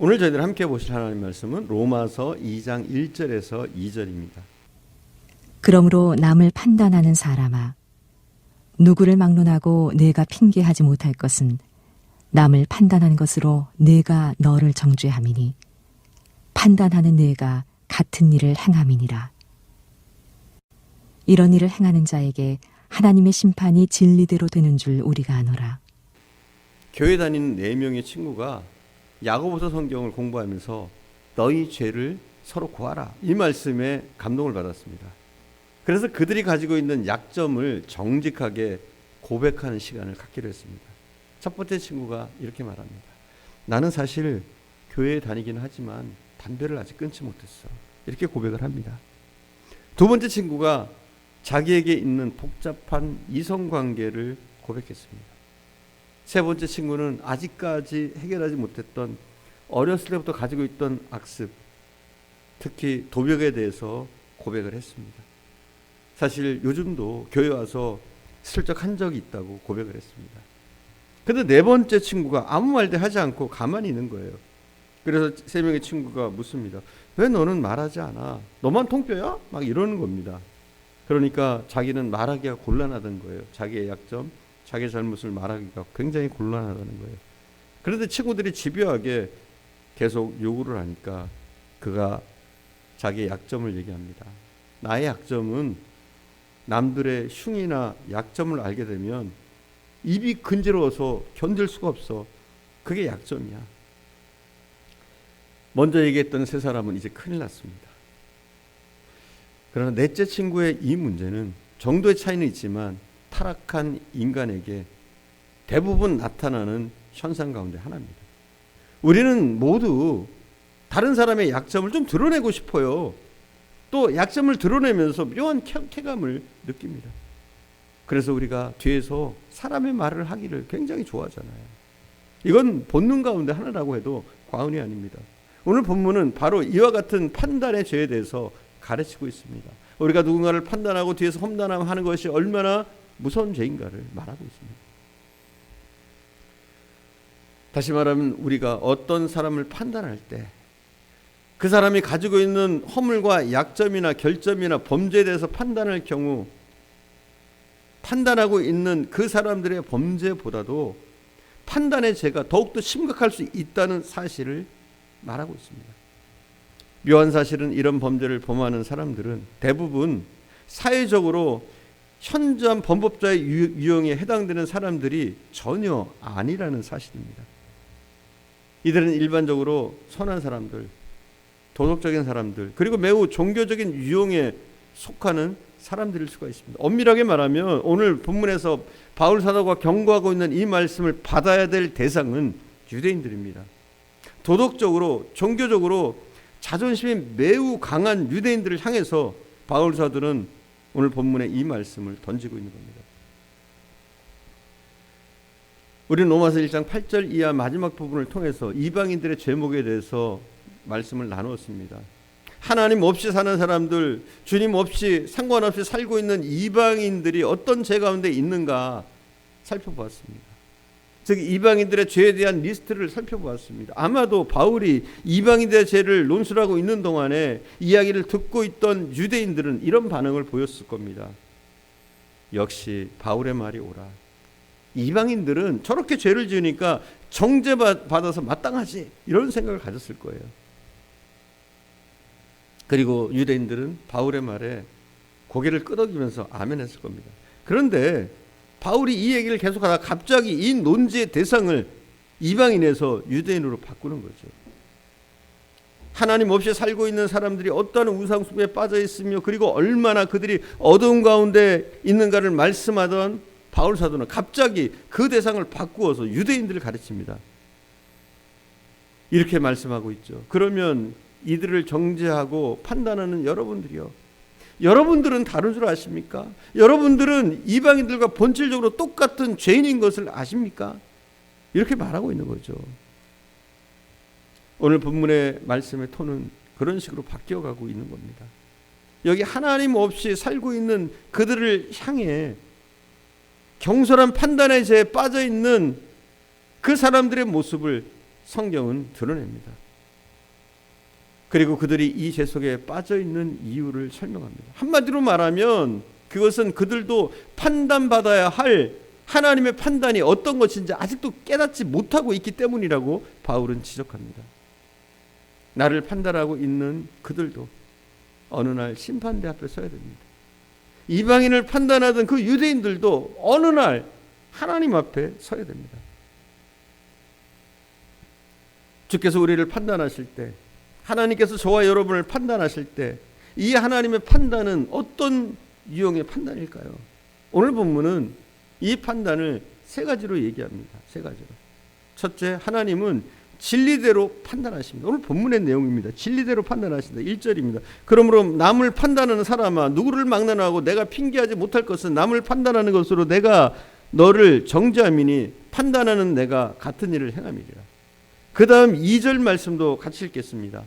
오늘 저희들 함께 보실 하나님 말씀은 로마서 2장 1절에서 2절입니다. 그러므로 남을 판단하는 사람아, 누구를 막론하고 내가 핑계하지 못할 것은 남을 판단한 것으로 내가 너를 정죄함이니 판단하는 내가 같은 일을 행함이니라. 이런 일을 행하는 자에게 하나님의 심판이 진리대로 되는 줄 우리가 아노라. 교회 다니는 4명의 친구가 야고보서 성경을 공부하면서 너희 죄를 서로 고하라, 이 말씀에 감동을 받았습니다. 그래서 그들이 가지고 있는 약점을 정직하게 고백하는 시간을 갖기로 했습니다. 첫 번째 친구가 이렇게 말합니다. 나는 사실 교회에 다니긴 하지만 담배를 아직 끊지 못했어. 이렇게 고백을 합니다. 두 번째 친구가 자기에게 있는 복잡한 이성관계를 고백했습니다. 세 번째 친구는 아직까지 해결하지 못했던 어렸을 때부터 가지고 있던 악습, 특히 도벽에 대해서 고백을 했습니다. 사실 요즘도 교회 와서 슬쩍 한 적이 있다고 고백을 했습니다. 그런데 네 번째 친구가 아무 말도 하지 않고 가만히 있는 거예요. 그래서 세 명의 친구가 묻습니다. 왜 너는 말하지 않아? 너만 통뼈야? 막 이러는 겁니다. 그러니까 자기는 말하기가 곤란하던 거예요. 자기의 약점, 자기의 잘못을 말하기가 굉장히 곤란하다는 거예요. 그런데 친구들이 집요하게 계속 요구를 하니까 그가 자기의 약점을 얘기합니다. 나의 약점은 남들의 흉이나 약점을 알게 되면 입이 근지러워서 견딜 수가 없어. 그게 약점이야. 먼저 얘기했던 세 사람은 이제 큰일 났습니다. 그러나 넷째 친구의 이 문제는 정도의 차이는 있지만 타락한 인간에게 대부분 나타나는 현상 가운데 하나입니다. 우리는 모두 다른 사람의 약점을 좀 드러내고 싶어요. 또 약점을 드러내면서 묘한 쾌감을 느낍니다. 그래서 우리가 뒤에서 사람의 말을 하기를 굉장히 좋아하잖아요. 이건 본능 가운데 하나라고 해도 과언이 아닙니다. 오늘 본문은 바로 이와 같은 판단의 죄에 대해서 가르치고 있습니다. 우리가 누군가를 판단하고 뒤에서 험담하는 것이 얼마나 무서운 죄인가를 말하고 있습니다. 다시 말하면 우리가 어떤 사람을 판단할 때 그 사람이 가지고 있는 허물과 약점이나 결점이나 범죄에 대해서 판단할 경우 판단하고 있는 그 사람들의 범죄보다도 판단의 죄가 더욱더 심각할 수 있다는 사실을 말하고 있습니다. 묘한 사실은 이런 범죄를 범하는 사람들은 대부분 사회적으로 현저한 범법자의 유형에 해당되는 사람들이 전혀 아니라는 사실입니다. 이들은 일반적으로 선한 사람들, 도덕적인 사람들, 그리고 매우 종교적인 유형에 속하는 사람들일 수가 있습니다. 엄밀하게 말하면 오늘 본문에서 바울 사도가 경고하고 있는 이 말씀을 받아야 될 대상은 유대인들입니다. 도덕적으로, 종교적으로 자존심이 매우 강한 유대인들을 향해서 바울 사도는 오늘 본문에 이 말씀을 던지고 있는 겁니다. 우리는 로마서 1장 8절 이하 마지막 부분을 통해서 이방인들의 죄목에 대해서 말씀을 나누었습니다. 하나님 없이 사는 사람들, 주님 없이 상관없이 살고 있는 이방인들이 어떤 죄 가운데 있는가 살펴보았습니다. 즉 이방인들의 죄에 대한 리스트를 살펴보았습니다. 아마도 바울이 이방인들의 죄를 논술하고 있는 동안에 이야기를 듣고 있던 유대인들은 이런 반응을 보였을 겁니다. 역시 바울의 말이 옳아. 이방인들은 저렇게 죄를 지으니까 정죄받아서 마땅하지, 이런 생각을 가졌을 거예요. 그리고 유대인들은 바울의 말에 고개를 끄덕이면서 아멘했을 겁니다. 그런데 바울이 이 얘기를 계속하다가 갑자기 이 논지의 대상을 이방인에서 유대인으로 바꾸는 거죠. 하나님 없이 살고 있는 사람들이 어떠한 우상숭배에 빠져 있으며 그리고 얼마나 그들이 어두운 가운데 있는가를 말씀하던 바울 사도는 갑자기 그 대상을 바꾸어서 유대인들을 가르칩니다. 이렇게 말씀하고 있죠. 그러면 이들을 정죄하고 판단하는 여러분들이요, 여러분들은 다른 줄 아십니까? 여러분들은 이방인들과 본질적으로 똑같은 죄인인 것을 아십니까? 이렇게 말하고 있는 거죠. 오늘 본문의 말씀의 톤은 그런 식으로 바뀌어가고 있는 겁니다. 여기 하나님 없이 살고 있는 그들을 향해 경솔한 판단의 죄에 빠져 있는 그 사람들의 모습을 성경은 드러냅니다. 그리고 그들이 이 죄 속에 빠져 있는 이유를 설명합니다. 한마디로 말하면 그것은 그들도 판단받아야 할 하나님의 판단이 어떤 것인지 아직도 깨닫지 못하고 있기 때문이라고 바울은 지적합니다. 나를 판단하고 있는 그들도 어느 날 심판대 앞에 서야 됩니다. 이방인을 판단하던 그 유대인들도 어느 날 하나님 앞에 서야 됩니다. 주께서 우리를 판단하실 때, 하나님께서 저와 여러분을 판단하실 때 이 하나님의 판단은 어떤 유형의 판단일까요? 오늘 본문은 이 판단을 세 가지로 얘기합니다. 세 가지로. 첫째, 하나님은 진리대로 판단하십니다. 오늘 본문의 내용입니다. 진리대로 판단하신다. 1절입니다. 그러므로 남을 판단하는 사람아, 누구를 막론하고 내가 핑계하지 못할 것은 남을 판단하는 것으로 내가 너를 정죄함이니 판단하는 내가 같은 일을 행함이리라. 그 다음 2절 말씀도 같이 읽겠습니다.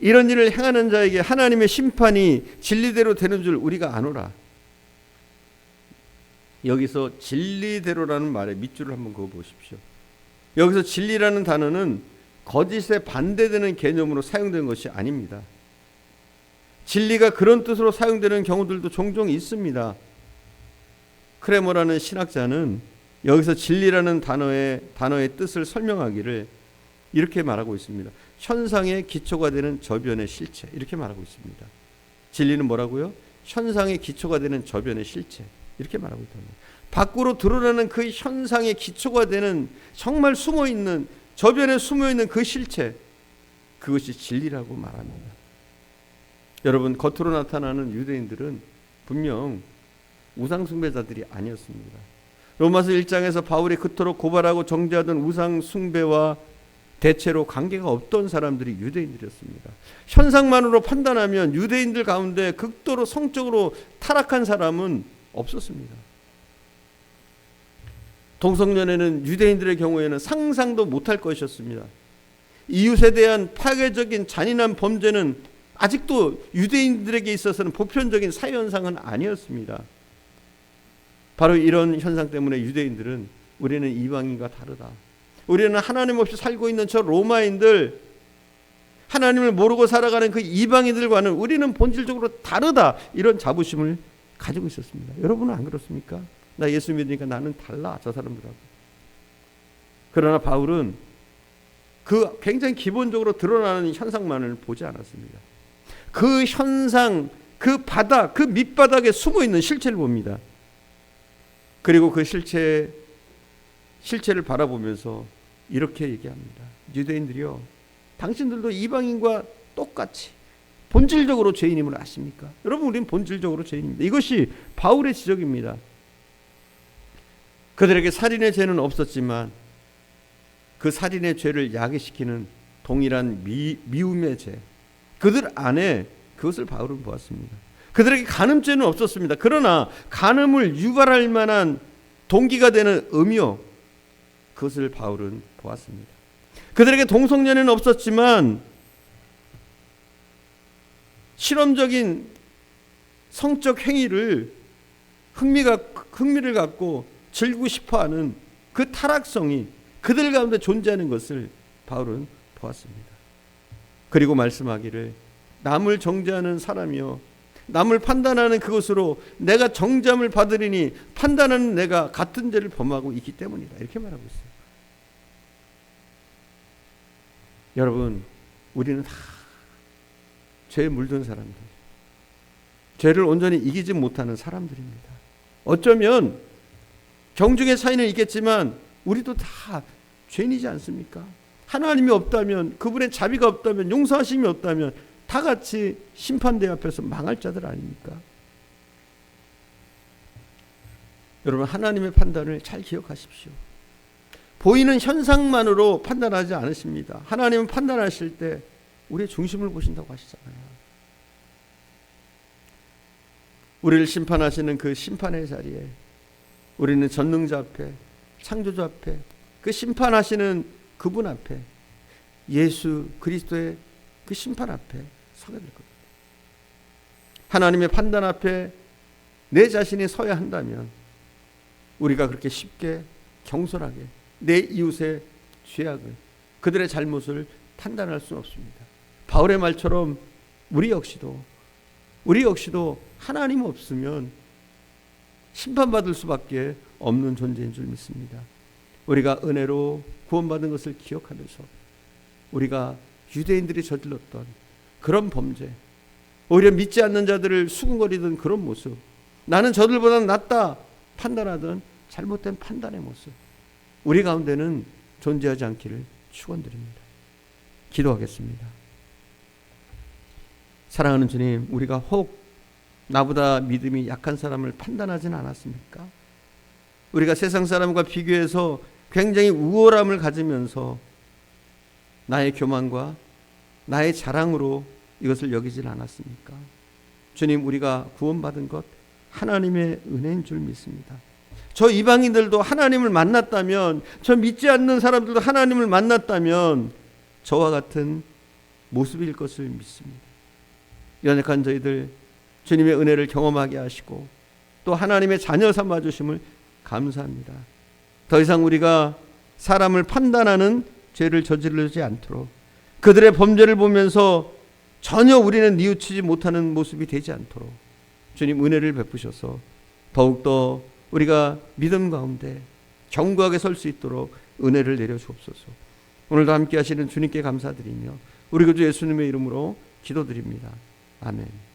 이런 일을 행하는 자에게 하나님의 심판이 진리대로 되는 줄 우리가 아노라. 여기서 진리대로라는 말에 밑줄을 한번 그어 보십시오. 여기서 진리라는 단어는 거짓에 반대되는 개념으로 사용된 것이 아닙니다. 진리가 그런 뜻으로 사용되는 경우들도 종종 있습니다. 크레머라는 신학자는 여기서 진리라는 단어의 뜻을 설명하기를 이렇게 말하고 있습니다. 현상의 기초가 되는 저변의 실체, 이렇게 말하고 있습니다. 진리는 뭐라고요? 현상의 기초가 되는 저변의 실체, 이렇게 말하고 있다는 거예요. 밖으로 드러나는 그 현상의 기초가 되는 정말 숨어있는, 저변에 숨어있는 그 실체, 그것이 진리라고 말합니다. 여러분, 겉으로 나타나는 유대인들은 분명 우상숭배자들이 아니었습니다. 로마서 1장에서 바울이 그토록 고발하고 정죄하던 우상숭배와 대체로 관계가 없던 사람들이 유대인들이었습니다. 현상만으로 판단하면 유대인들 가운데 극도로 성적으로 타락한 사람은 없었습니다. 동성연애는 유대인들의 경우에는 상상도 못할 것이었습니다. 이웃에 대한 파괴적인 잔인한 범죄는 아직도 유대인들에게 있어서는 보편적인 사회 현상은 아니었습니다. 바로 이런 현상 때문에 유대인들은 우리는 이방인과 다르다. 우리는 하나님 없이 살고 있는 저 로마인들, 하나님을 모르고 살아가는 그 이방인들과는 우리는 본질적으로 다르다. 이런 자부심을 가지고 있었습니다. 여러분은 안 그렇습니까? 나 예수 믿으니까 나는 달라, 저 사람들하고. 그러나 바울은 그 굉장히 기본적으로 드러나는 현상만을 보지 않았습니다. 그 현상, 그 바닥, 그 밑바닥에 숨어있는 실체를 봅니다. 그리고 그 실체를 바라보면서 이렇게 얘기합니다. 유대인들이요, 당신들도 이방인과 똑같이 본질적으로 죄인임을 아십니까? 여러분, 우리는 본질적으로 죄인입니다. 이것이 바울의 지적입니다. 그들에게 살인의 죄는 없었지만 그 살인의 죄를 야기시키는 동일한 미움의 죄, 그들 안에 그것을 바울은 보았습니다. 그들에게 간음죄는 없었습니다. 그러나 간음을 유발할 만한 동기가 되는 음욕, 그것을 바울은 보았습니다. 그들에게 동성연애는 없었지만 실험적인 성적 행위를 흥미를 갖고 즐기고 싶어하는 그 타락성이 그들 가운데 존재하는 것을 바울은 보았습니다. 그리고 말씀하기를 남을 정죄하는 사람이요, 남을 판단하는 그것으로 내가 정죄함을 받으리니 판단하는 내가 같은 죄를 범하고 있기 때문이다. 이렇게 말하고 있어요. 여러분, 우리는 다 죄에 물든 사람들, 죄를 온전히 이기지 못하는 사람들입니다. 어쩌면 경중의 차이는 있겠지만 우리도 다 죄인이지 않습니까? 하나님이 없다면, 그분의 자비가 없다면, 용서하심이 없다면 다 같이 심판대 앞에서 망할 자들 아닙니까? 여러분, 하나님의 판단을 잘 기억하십시오. 보이는 현상만으로 판단하지 않으십니다. 하나님은 판단하실 때 우리의 중심을 보신다고 하시잖아요. 우리를 심판하시는 그 심판의 자리에 우리는 전능자 앞에, 창조주 앞에, 그 심판하시는 그분 앞에, 예수 그리스도의 그 심판 앞에 서게 될 겁니다. 하나님의 판단 앞에 내 자신이 서야 한다면 우리가 그렇게 쉽게 경솔하게 내 이웃의 죄악을, 그들의 잘못을 판단할 수는 없습니다. 바울의 말처럼 우리 역시도 하나님 없으면 심판받을 수밖에 없는 존재인 줄 믿습니다. 우리가 은혜로 구원받은 것을 기억하면서 우리가 유대인들이 저질렀던 그런 범죄, 오히려 믿지 않는 자들을 수군거리던 그런 모습, 나는 저들보다 낫다 판단하던 잘못된 판단의 모습, 우리 가운데는 존재하지 않기를 축원드립니다. 기도하겠습니다. 사랑하는 주님, 우리가 혹 나보다 믿음이 약한 사람을 판단하지는 않았습니까? 우리가 세상 사람과 비교해서 굉장히 우월함을 가지면서 나의 교만과 나의 자랑으로 이것을 여기진 않았습니까? 주님, 우리가 구원받은 것 하나님의 은혜인 줄 믿습니다. 저 이방인들도 하나님을 만났다면, 저 믿지 않는 사람들도 하나님을 만났다면 저와 같은 모습일 것을 믿습니다. 연약한 저희들 주님의 은혜를 경험하게 하시고 또 하나님의 자녀 삼아주심을 감사합니다. 더 이상 우리가 사람을 판단하는 죄를 저지르지 않도록, 그들의 범죄를 보면서 전혀 우리는 뉘우치지 못하는 모습이 되지 않도록 주님 은혜를 베푸셔서 더욱더 우리가 믿음 가운데 견고하게 설 수 있도록 은혜를 내려주옵소서. 오늘도 함께 하시는 주님께 감사드리며 우리 구주 예수님의 이름으로 기도드립니다. 아멘.